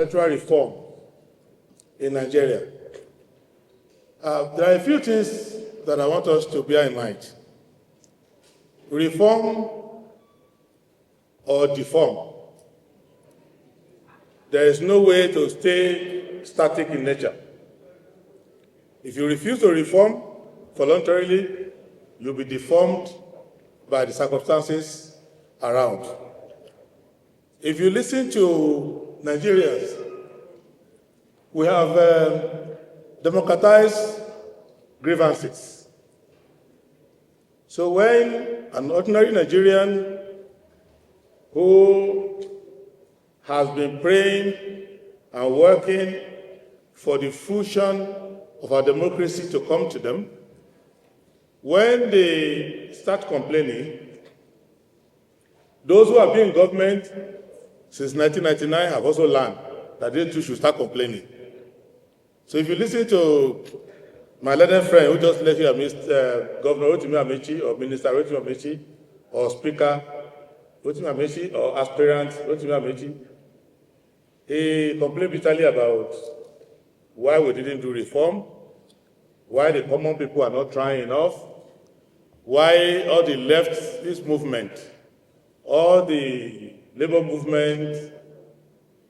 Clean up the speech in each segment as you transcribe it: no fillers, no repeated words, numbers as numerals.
electoral reform in Nigeria. There are a few things that I want us to bear in mind. Reform or deform. There is no way to stay static in nature. If you refuse to reform voluntarily, you'll be deformed by the circumstances around. If you listen to Nigerians, we have democratized grievances. So when an ordinary Nigerian who has been praying and working for the fusion of our democracy to come to them, when they start complaining, those who have been in government since 1999 have also learned that they too should start complaining. So if you listen to my learned friend who just left here, Governor Rotimi Amechi, or Minister Rotimi Amechi, or Speaker Rotimi Amechi, or aspirant Rotimi Amechi, he complained bitterly about why we didn't do reform, why the common people are not trying enough, why all the leftist movement, all the labor movement,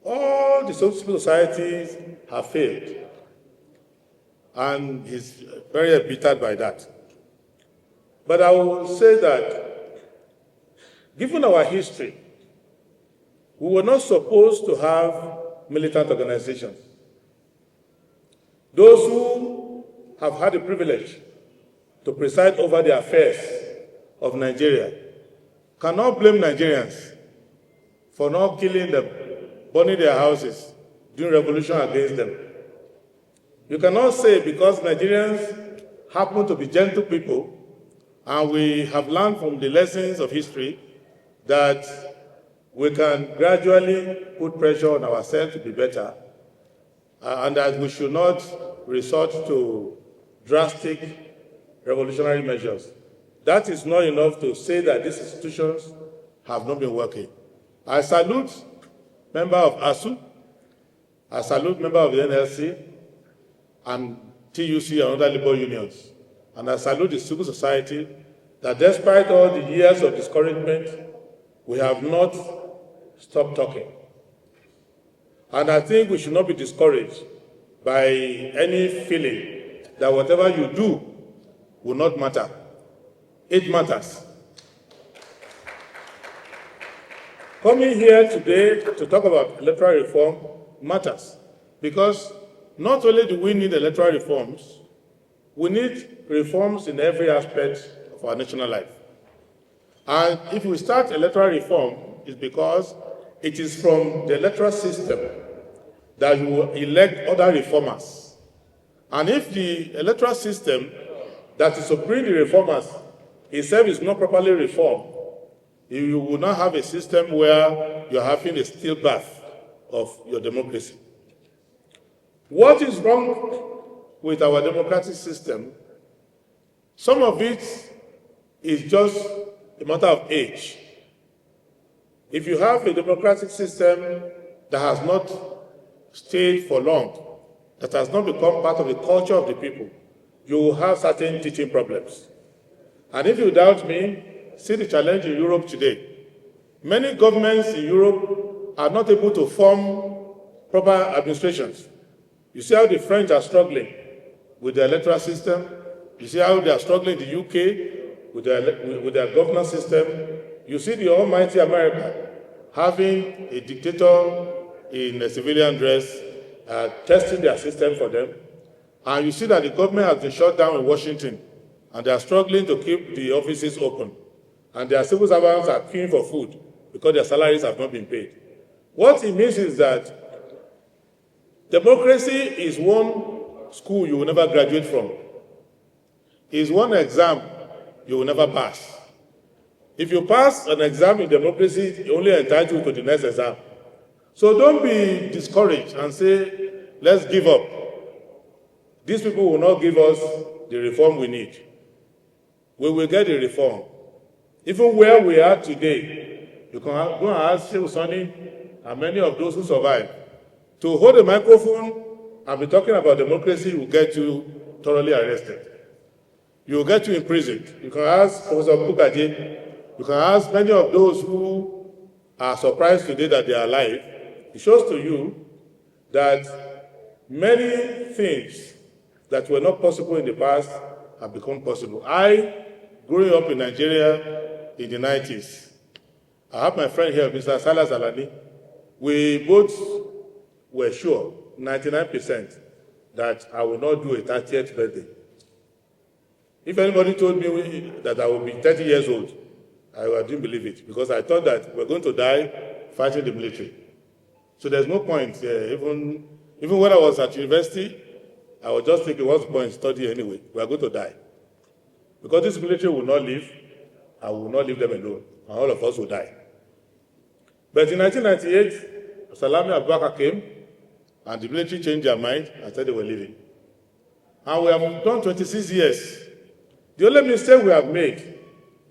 all the civil societies have failed. And he's very embittered by that. But I will say that, given our history, we were not supposed to have militant organizations. Those who have had the privilege to preside over the affairs of Nigeria cannot blame Nigerians for not killing them, burning their houses, doing revolution against them. You cannot say because Nigerians happen to be gentle people and we have learned from the lessons of history that we can gradually put pressure on ourselves to be better and that we should not resort to drastic revolutionary measures. That is not enough to say that these institutions have not been working. I salute member of ASU, I salute member of the NLC, and TUC and other labor unions. And I salute the civil society that despite all the years of discouragement, we have not stopped talking. And I think we should not be discouraged by any feeling that whatever you do will not matter. It matters. Coming here today to talk about electoral reform matters because not only do we need electoral reforms, we need reforms in every aspect of our national life. And if we start electoral reform, it's because it is from the electoral system that you will elect other reformers. And if the electoral system that is to bring the reformers itself is not properly reformed, you will not have a system where you're having a still bath of your democracy. What is wrong with our democratic system? Some of it is just a matter of age. If you have a democratic system that has not stayed for long, that has not become part of the culture of the people, you will have certain teaching problems. And if you doubt me, see the challenge in Europe today. Many governments in Europe are not able to form proper administrations. You see how the French are struggling with the electoral system. You see how they are struggling in the UK with their governance system. You see the almighty America having a dictator in a civilian dress, testing their system for them. And you see that the government has been shut down in Washington, and they are struggling to keep the offices open. And their civil servants are queuing for food because their salaries have not been paid. What it means is that democracy is one school you will never graduate from. It's one exam you will never pass. If you pass an exam in democracy, it only entitles you to the next exam. So don't be discouraged and say, let's give up. These people will not give us the reform we need. We will get the reform. Even where we are today, you can go and ask SYMFONI and many of those who survived To hold a microphone and be talking about democracy will get you thoroughly arrested. You will get you imprisoned. You can ask Professor Bukaji, you can ask many of those who are surprised today that they are alive. It shows to you that many things that were not possible in the past have become possible. I, growing up in Nigeria in the 90s, I have my friend here, Mr. Salas Alani. We both were sure, 99%, that I will not do a 30th birthday. If anybody told me that I would be 30 years old, I didn't believe it, because I thought that we're going to die fighting the military. So there's no point. Even when I was at university, I was just thinking, what's the point in studying anyway? We're going to die. Because this military will not live, I will not leave them alone, and all of us will die. But in 1998, Salami Abubakar came, and the military changed their mind and said they were leaving. And we have done 26 years. The only mistake we have made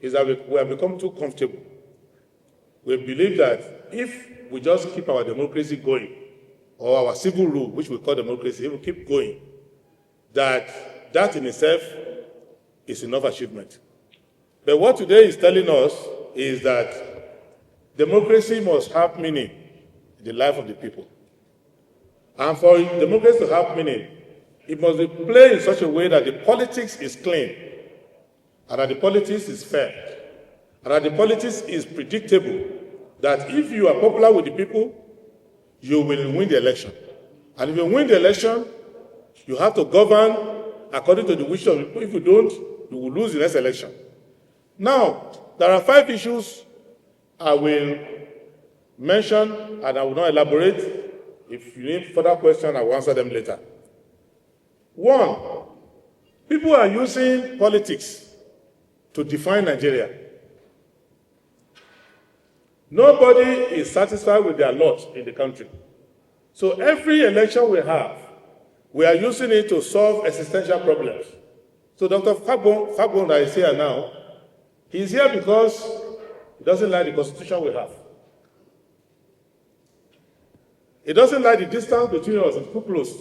is that we have become too comfortable. We believe that if we just keep our democracy going, or our civil rule, which we call democracy, if we keep going, that in itself is enough achievement. But what today is telling us is that democracy must have meaning in the life of the people. And for democracy to have meaning, it must be played in such a way that the politics is clean, and that the politics is fair, and that the politics is predictable, that if you are popular with the people, you will win the election. And if you win the election, you have to govern according to the wishes of the people. If you don't, you will lose the next election. Now, there are 5 issues I will mention, and I will not elaborate. If you need further questions, I will answer them later. 1, people are using politics to define Nigeria. Nobody is satisfied with their lot in the country. So every election we have, we are using it to solve existential problems. So Dr. Fagbon that is here now, he's here because he doesn't like the constitution we have. He doesn't like the distance between us, it's too close.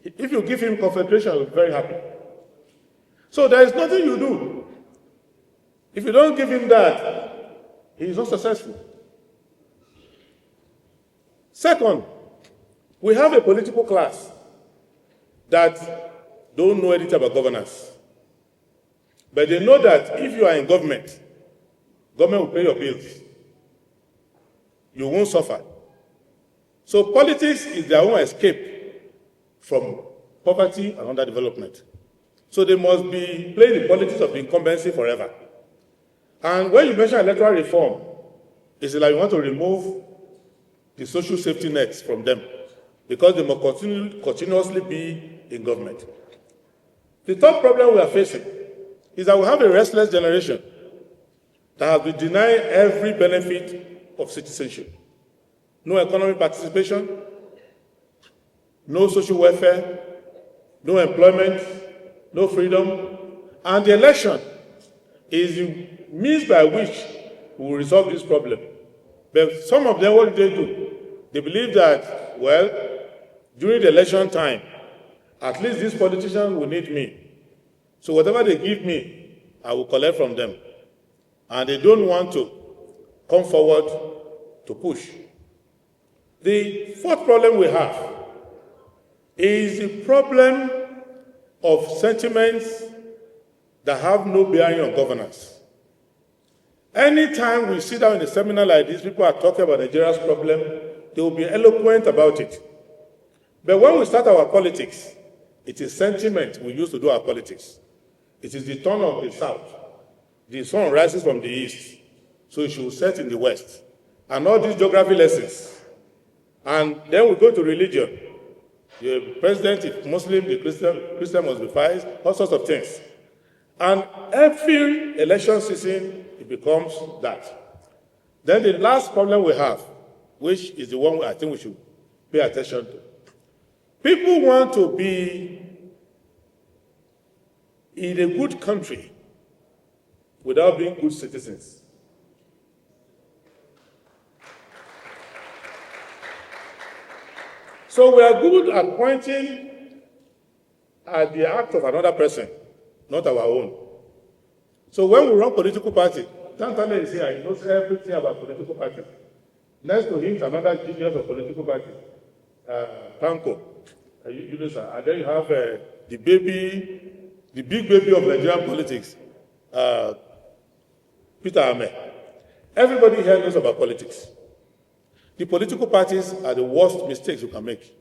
If you give him confederation, he'll be very happy. So there is nothing you do. If you don't give him that, he is not successful. Second, we have a political class that don't know anything about governance. But they know that if you are in government, government will pay your bills. You won't suffer. So politics is their own escape from poverty and underdevelopment. So they must be playing the politics of incumbency forever. And when you mention electoral reform, it's like you want to remove the social safety nets from them because they must continuously be in government. The third problem we are facing is that we have a restless generation that has been denied every benefit of citizenship. No economic participation, no social welfare, no employment, no freedom, and the election is the means by which we will resolve this problem. But some of them, what do? They believe that, well, during the election time, at least these politicians will need me. So whatever they give me, I will collect from them. And they don't want to come forward to push. The fourth problem we have is the problem of sentiments that have no bearing on governance. Anytime we sit down in a seminar like this, people are talking about Nigeria's problem, they will be eloquent about it. But when we start our politics, it is sentiment we use to do our politics. It is the turn of the south. The sun rises from the east, so it should set in the west. And all these geography lessons. And then we go to religion. The president is Muslim, the Christian must be fired, all sorts of things. And every election season, it becomes that. Then the last problem we have, which is the one I think we should pay attention to. People want to be in a good country without being good citizens. So we are good at pointing at the act of another person, not our own. So when we run political party, Tantale is here, he knows everything about political party. Next to him is another genius of political party, Tanko. You know, sir. And then you have the big baby of Nigerian politics, Peter Ame. Everybody here knows about politics. The political parties are the worst mistakes you can make.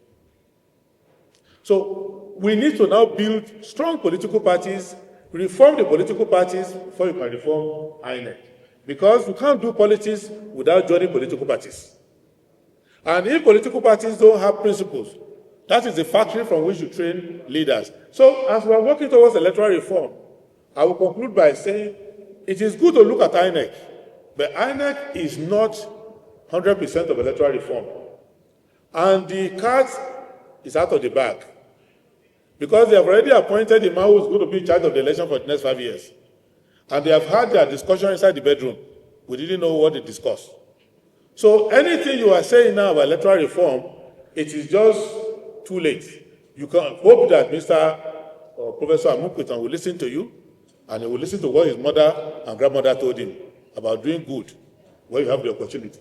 So we need to now build strong political parties, reform the political parties before you can reform INEC. Because you can't do politics without joining political parties. And if political parties don't have principles, that is the factory from which you train leaders. So as we are working towards electoral reform, I will conclude by saying it is good to look at INEC, but INEC is not 100% of electoral reform. And the cat is out of the bag. Because they have already appointed the man who is going to be in charge of the election for the next 5 years. And they have had their discussion inside the bedroom. We didn't know what they discussed. So anything you are saying now about electoral reform, it is just too late. You can hope that Mr. or Professor Amukutan will listen to you, and he will listen to what his mother and grandmother told him about doing good when you have the opportunity.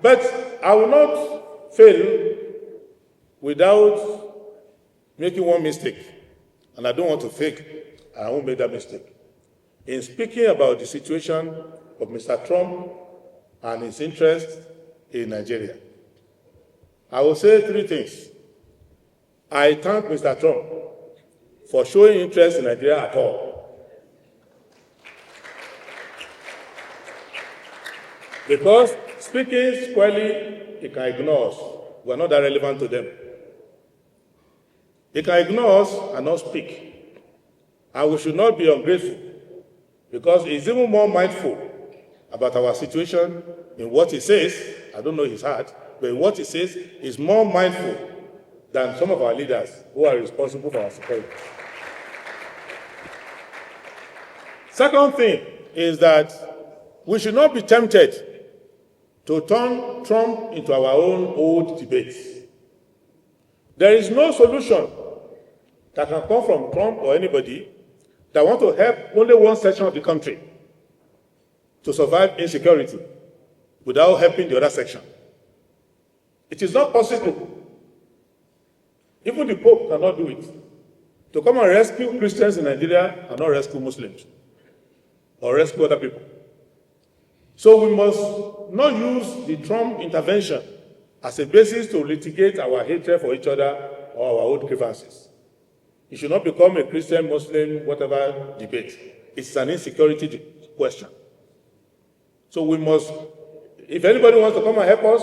But I will not fail without making one mistake, and I don't want to fake, and I won't make that mistake. In speaking about the situation of Mr. Trump and his interest in Nigeria, I will say three things. I thank Mr. Trump for showing interest in Nigeria at all. Because speaking squarely, he can ignore us. We are not that relevant to them. He can ignore us and not speak. And we should not be ungrateful, because he's even more mindful about our situation in what he says. I don't know his heart, but in what he says, he's more mindful than some of our leaders who are responsible for our security. Second thing is that we should not be tempted to turn Trump into our own old debates. There is no solution that can come from Trump or anybody that want to help only one section of the country to survive insecurity without helping the other section. It is not possible. Even the Pope cannot do it. To come and rescue Christians in Nigeria and not rescue Muslims or rescue other people. So we must not use the Trump intervention as a basis to litigate our hatred for each other or our old grievances. It should not become a Christian, Muslim, whatever debate. It's an insecurity question. So we must, if anybody wants to come and help us,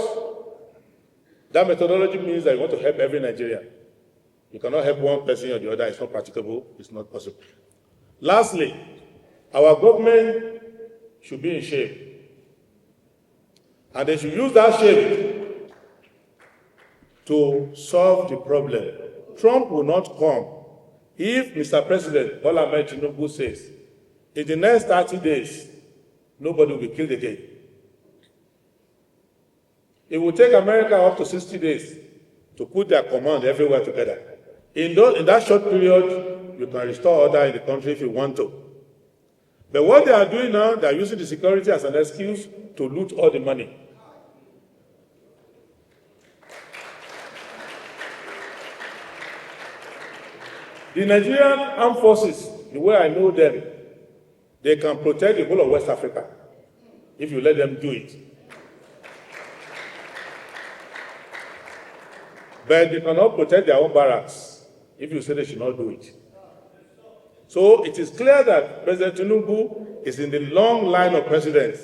that methodology means that you want to help every Nigerian. You cannot help one person or the other. It's not practicable. It's not possible. Lastly, our government should be in shape. And they should use that shape to solve the problem. Trump will not come if Mr. President Bola Ahmed Tinubu says, in the next 30 days, nobody will be killed again. It will take America up to 60 days to put their command everywhere together. In that short period, you can restore order in the country if you want to. But what they are doing now, they are using the security as an excuse to loot all the money. The Nigerian armed forces, the way I know them, they can protect the whole of West Africa if you let them do it. But they cannot protect their own barracks if you say they should not do it. So it is clear that President Tinubu is in the long line of presidents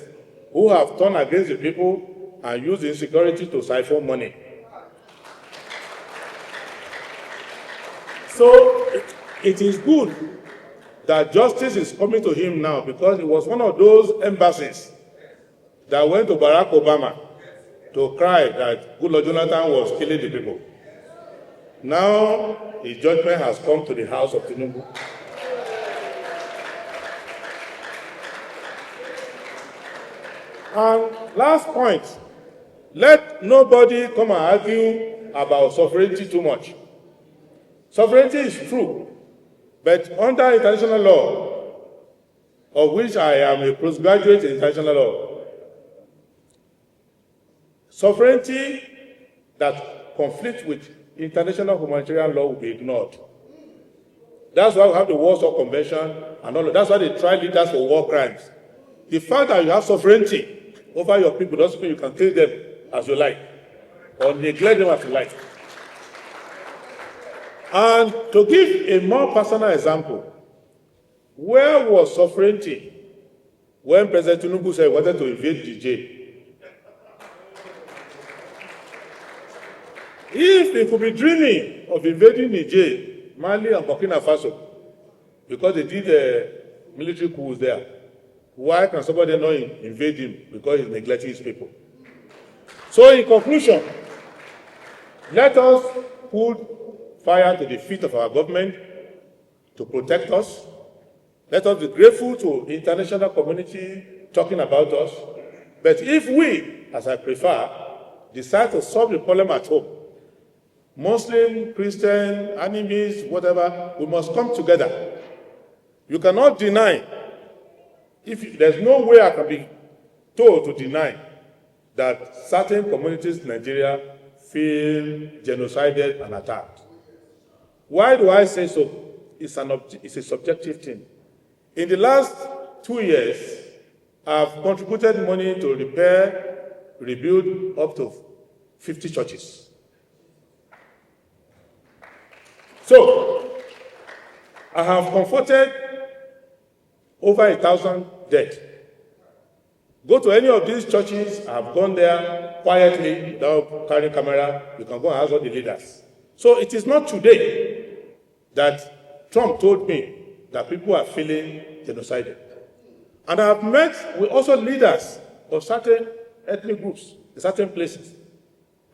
who have turned against the people and used insecurity to siphon money. So it is good that justice is coming to him now, because he was one of those embassies that went to Barack Obama to cry that Goodluck Jonathan was killing the people. Now his judgment has come to the house of Tinubu. And last point, let nobody come and argue about sovereignty too much. Sovereignty is true, but under international law, of which I am a postgraduate in international law, sovereignty that conflicts with international humanitarian law will be ignored. That's why we have the Warsaw Convention and all of that. That's why they try leaders for war crimes. The fact that you have sovereignty over your people doesn't mean you can kill them as you like or neglect them as you like. And to give a more personal example, where was sovereignty when President Tinubu said he wanted to invade Niger? If he could be dreaming of invading Niger, Mali and Burkina Faso, because they did military coups there, why can somebody not invade him? Because he's neglecting his people. So in conclusion, let us put fire to the feet of our government to protect us. Let us be grateful to the international community talking about us. But if we, as I prefer, decide to solve the problem at home, Muslim, Christian, enemies, whatever, we must come together. You cannot deny, if there's no way I can be told to deny that certain communities in Nigeria feel genocided and attacked. Why do I say so? It's a subjective thing. In the last 2 years, I've contributed money to repair, rebuild up to 50 churches. So, I have comforted over 1,000 dead. Go to any of these churches, I have gone there quietly without carrying camera. You can go and ask all the leaders. So it is not today that Trump told me that people are feeling genocided. And I have met with also leaders of certain ethnic groups in certain places.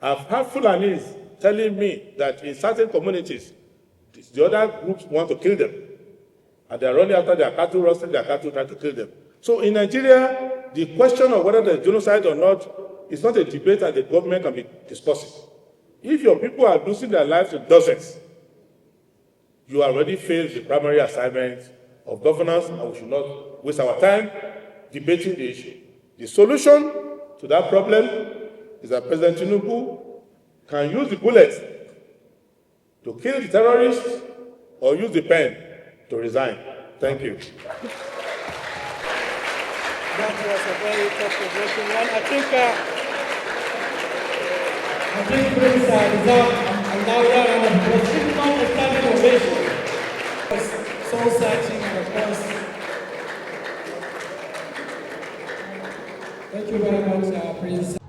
I've had Fulanis telling me that in certain communities, the other groups want to kill them. And they're running after their cattle, roasting their cattle, trying to kill them. So in Nigeria, the question of whether there's genocide or not is not a debate that the government can be discussing. If your people are losing their lives in dozens, you already failed the primary assignment of governance, and we should not waste our time debating the issue. The solution to that problem is that President Tinubu can use the bullet to kill the terrorists or use the pen to resign. Thank you. That was a very thought-provoking one. I think Prince deserved another round of applause. If not a standing ovation. Soul-searching and of course. Thank you very much, Prince.